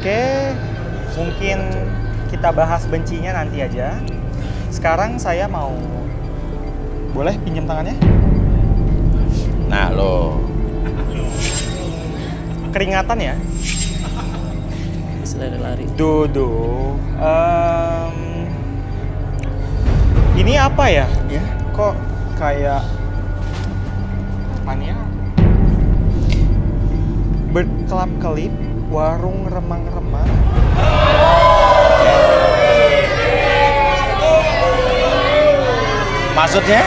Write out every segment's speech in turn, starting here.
Oke, mungkin kita bahas bencinya nanti aja. Sekarang saya mau... Boleh pinjam tangannya? Nah lo. Keringatan ya? Bisa lari-lari. Dodo. Ini apa ya? Ya. Kok kayak... Apaan ya? Berkelap-kelip, warung remang-remang. Maksudnya?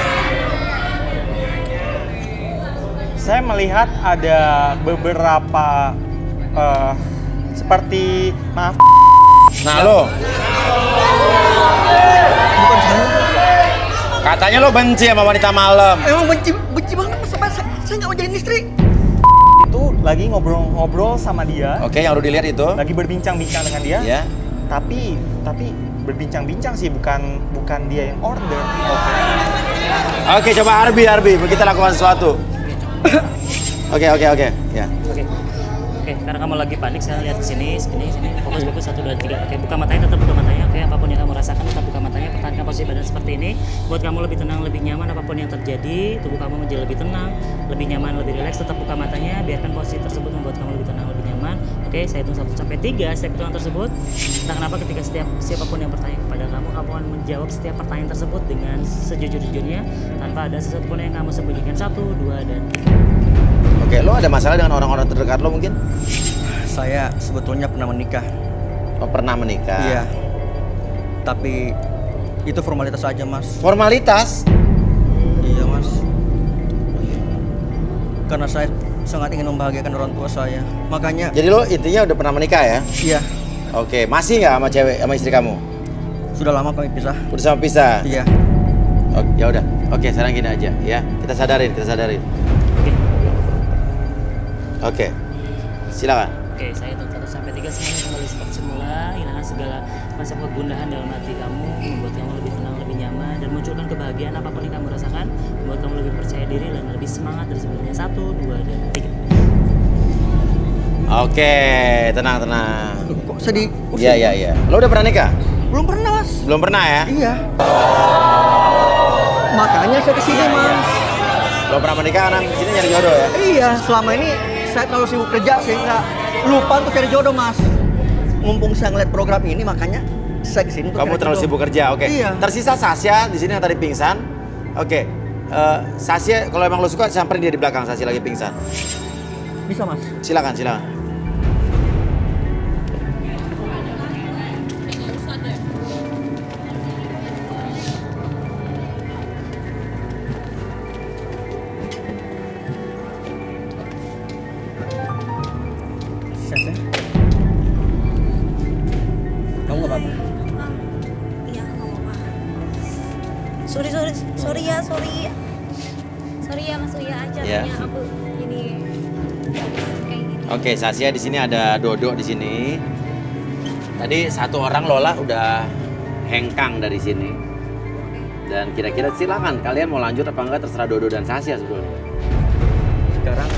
Saya melihat ada beberapa seperti maaf. Nah lo. Bukan saya. Katanya lo benci sama wanita malam. Emang benci banget mas, sampai saya nggak mau jadi istri. Itu lagi ngobrol-ngobrol sama dia, Oke, yang udah dilihat itu. lagi berbincang-bincang dengan dia. Ya. Tapi berbincang-bincang sih, bukan dia yang order. Oke, coba Arbi, kita lakukan sesuatu. Oke, ya. Oke, karena kamu lagi panik, saya lihat sini. Fokus 1, 2, 3. Oke, buka matanya, tetap buka matanya. Oke, apapun yang kamu rasakan, tetap buka matanya. Pertahankan posisi badan seperti ini. Buat kamu lebih tenang, lebih nyaman, apapun yang terjadi, tubuh kamu menjadi lebih tenang, lebih nyaman, lebih rileks. Tetap buka matanya, biarkan posisi tersebut membuat kamu lebih tenang, lebih nyaman. Oke, saya hitung 1 sampai 3 setiap hitungan tersebut. Entah kenapa ketika siapapun yang bertanya kepada kamu akan menjawab setiap pertanyaan tersebut dengan sejujur-jujurnya, tanpa ada sesuatu pun yang kamu sembunyikan. 1, 2, dan 3. Oke, lo ada masalah dengan orang-orang terdekat lo mungkin? Saya sebetulnya pernah menikah. Oh, pernah menikah? Iya. Tapi itu formalitas aja mas. Formalitas? Iya mas. Karena saya sangat ingin membahagiakan orang tua saya. Makanya. Jadi lo intinya udah pernah menikah ya? Iya. Oke, masih nggak sama istri kamu? Sudah lama kami pisah. Udah sama pisah? Iya. Oh, ya udah. Oke, sekarang gini aja ya. Kita sadarin. Oke. Silakan. Oke, saya hitung 1 sampai 3, semuanya kembali seperti semula. Hilangkan segala macam kegundahan dalam hati kamu, membuat kamu lebih tenang, lebih nyaman, dan munculkan kebahagiaan apapun yang kamu rasakan, membuat kamu lebih percaya diri dan lebih semangat dari sebelumnya. 1, 2, dan 3. Oke, tenang. Kok sedih? Iya. Lo udah pernah nikah? Belum pernah mas. Belum pernah ya? Iya. Makanya saya kesini mas. Lo pernah menikah karena kesini nyari jodoh ya? Iya. Selama ini saya terlalu sibuk kerja sehingga lupa untuk cari jodoh mas. Mumpung saya ngeliat program ini makanya saya kesini untuk Kamu cari terlalu jodoh. sibuk kerja, oke. Iya. Tersisa Sasya di sini yang tadi pingsan. Oke. Sasya kalau emang lo suka samperin dia di belakang, Sasya lagi pingsan. Bisa mas. Silakan. Sasya. Kamu nggak apa-apa? Iya, nggak apa-apa. Sorry ya Mas Uya, acaranya Iya. aku jadi kayak gini. Oke, Sasya di sini ada Dodo di sini. Tadi satu orang Lola udah hengkang dari sini. Dan kira-kira silakan kalian mau lanjut apa enggak terserah Dodo dan Sasya sebetulnya. Sekarang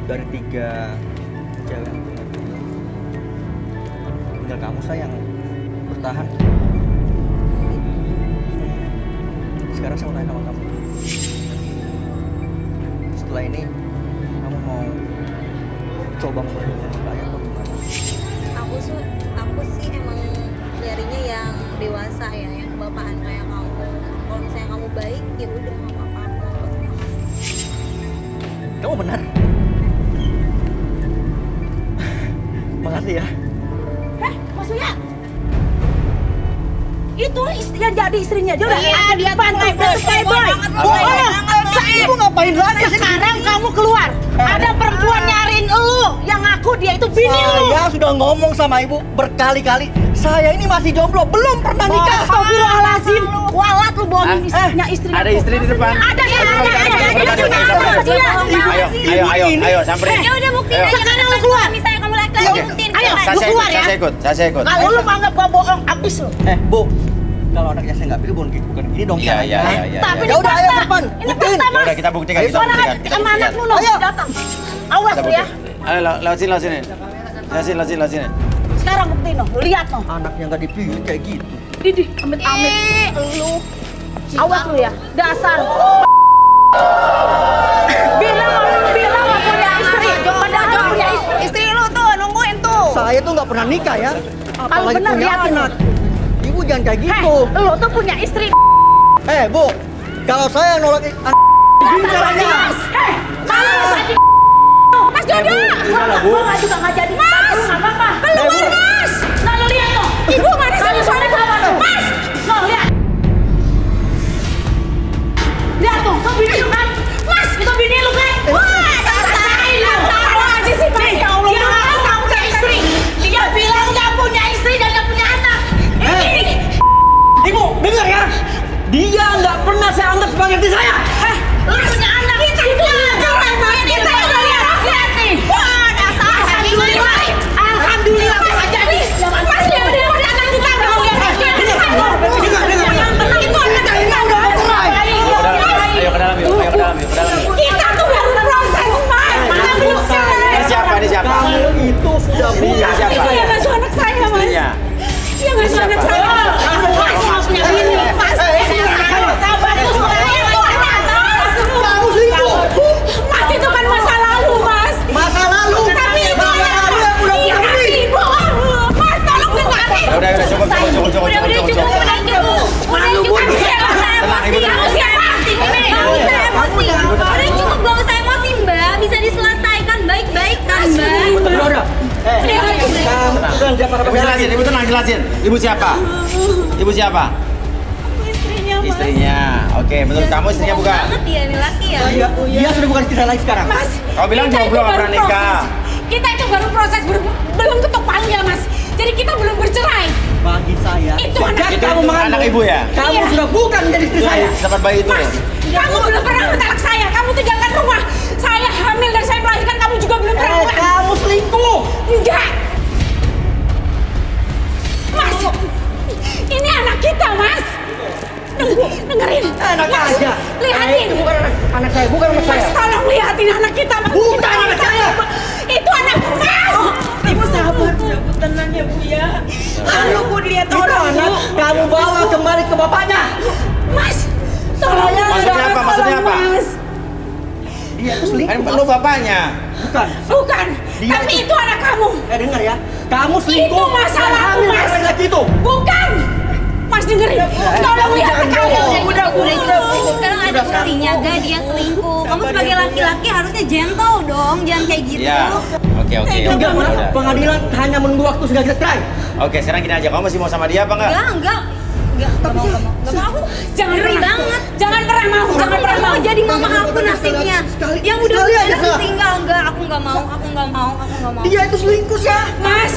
dari 3 cewek tinggal kamu sayang bertahan. Sekarang saya mau tanya sama kamu. Setelah ini kamu mau coba memperjuangkan saya atau gimana? Aku sih emang nyarinya yang dewasa ya, yang kebapaan kayak kamu. Kalau misalnya kamu baik, ya udah nggak apa-apa. Aku mau berteman. Kamu benar. Makasih ya. Mas Uya, itu yang jadi istrinya dia udah Iya, dia tuh playboy. playboy. Ibu ngapain lagi? Sekarang kamu keluar. Ada perempuan nyariin lu yang ngaku dia itu bini lu. Saya sudah ngomong sama ibu berkali-kali. Saya ini masih jomblo, belum pernah nikah. Astagfirullahaladzim. Walat lu bohongin istrinya. Ada istri di depan. Ada. Ayo, samperin. Ya udah buktiin Ayo. aja. Sekarang lu keluar. Misalnya kamu laki-laki, Oke. buktiin. Ayo, Coba. lu keluar ya. Saya ikut. Kalau lu menganggap gua bohong, habis lu. Bu, kalau anaknya saya nggak pilih bukan gini dong Iya. caranya. Tapi Ya udah, ayo fakta. depan, Ini buktiin. fakta, Ya udah Mas. kita buktikan. Ayo, Kita Mana buktikan. anak lu no, Ayo. datang. Awas Kita lu ya. buktikan. Ayo lewat sini. Sini. Sekarang buktiin noh, lihat noh. Anaknya nggak dipilih kayak gitu. Didi, amit-amit lu. Awas lu ya, dasar. Bilang nggak punya istri, padahal punya istri lu tuh nungguin tuh. Saya tuh nggak pernah nikah ya. Kalau Apalagi bener punya liatin anak. Ibu jangan kayak Heh, gitu. lu tuh punya istri. Bu, kalau saya nolak gini caranya. Heh, Mas Dodo. Gua juga nggak jadi. Mas, nggak apa-apa. Keluar Mas. Nah lu lihat tuh. Ibu mana sama suami kamu tuh? Mas, lo lihat. Lihat tuh, itu bini lu kan? Mas, itu bini lu kan? Wah, rasain lu. Tahu aja sih Mas. Ya Allah, dia nggak punya istri. Dia bilang nggak punya istri dan nggak punya anak. Ini. Ibu, dengar ya. Dia nggak pernah saya anggap sebagai istri saya. Heh, lu punya anak. Kita udah lihat nih. Wah, dasar. Alhamdulillah bisa jadi. Mas, dia udah punya anak kita dong. Ayo ke dalam yuk. Kita tuh baru proses, Mas. Kita belum cerai. Ini siapa? Kamu itu sudah Ini bukan. siapa? Itu yang ngasuh anak saya, Mas. Istrinya. Yang ngasuh anak saya. Mas, nggak punya bini. Mas, sabar. Itu anak, Mas. Kamu selingkuh. Mas, itu kan masa lalu, Mas. Masa lalu. Tapi itu Masa anak. lalu yang udah Iya, punya bini. Ibu. Mas, tolong dengarin. Udah, cukup. Udah cukup. Udah cukup. Tenang, Ibu, tenang. Udah cukup, gak usah emosi Mbak. Bisa diselesaikan baik-baik kan Mbak? Udah. Kamu udah Ibu tenang, jelasin. Ibu siapa? Istrinya Mas. Istrinya. Oke, menurut kamu istrinya Bohong bukan? banget ya ini laki ya. Dia sudah bukan istri saya lagi sekarang. Mas, Kau bilang kita jomblo itu nggak baru pernah nikah. proses. Kita itu baru proses, belum ketok palu ya Mas. Jadi kita belum bercerai. Bagi saya. Itu anak Itu kamu mengandung. anak ibu ya? Kamu Iya. sudah bukan menjadi istri saya. Dapat bayi itu. Mas, kamu belum pernah mentalak saya. Kamu tinggalkan rumah. Saya hamil dan saya melahirkan. Kamu juga belum pernah pulang. Kamu selingkuh. Enggak. Mas, ini anak kita, Mas. Dengerin. Enak Mas, aja. lihatin. Itu bukan anak saya, bukan anak Mas, saya. tolong lihatin anak kita. Mas. Bukan Itu anak saya. Itu anak Mas. Ibu sabar, Bu, tenang ya Bu ya. Lalu Bu dilihat Itu orang anak Bu. kamu bawa kembali ke bapaknya. Mas, tolong. Maksudnya apa? Maksudnya apa? Mas. Dia itu Kan selingkuh. lu bapaknya. Bukan. Bukan, Dia tapi itu- itu anak kamu. Dengar ya. Kamu selingkuh. Itu masalah dan hamil Mas. dengan laki itu. Bukan. Mas dengerin. Tolong lihat ke kamu. Udah sekarang ada buktinya gak dia selingkuh. Kamu sebagai laki-laki harusnya gentle dong, jangan kayak gitu. Iya. Oke. Enggak, Mas. Udah. Pengadilan hanya menunggu waktu sehingga kita cerai. Oke, sekarang gini aja. Kamu masih mau sama dia apa enggak? Enggak mau. Jangan Ngeri pernah. banget. Jangan pernah mau. Aku Jangan pernah nggak mau. mau jadi mama aku nasibnya. Sekali- Yang udah sekali aja, enak Sa. tinggal enggak, aku nggak mau. Dia itu selingkuh, ya. Mas,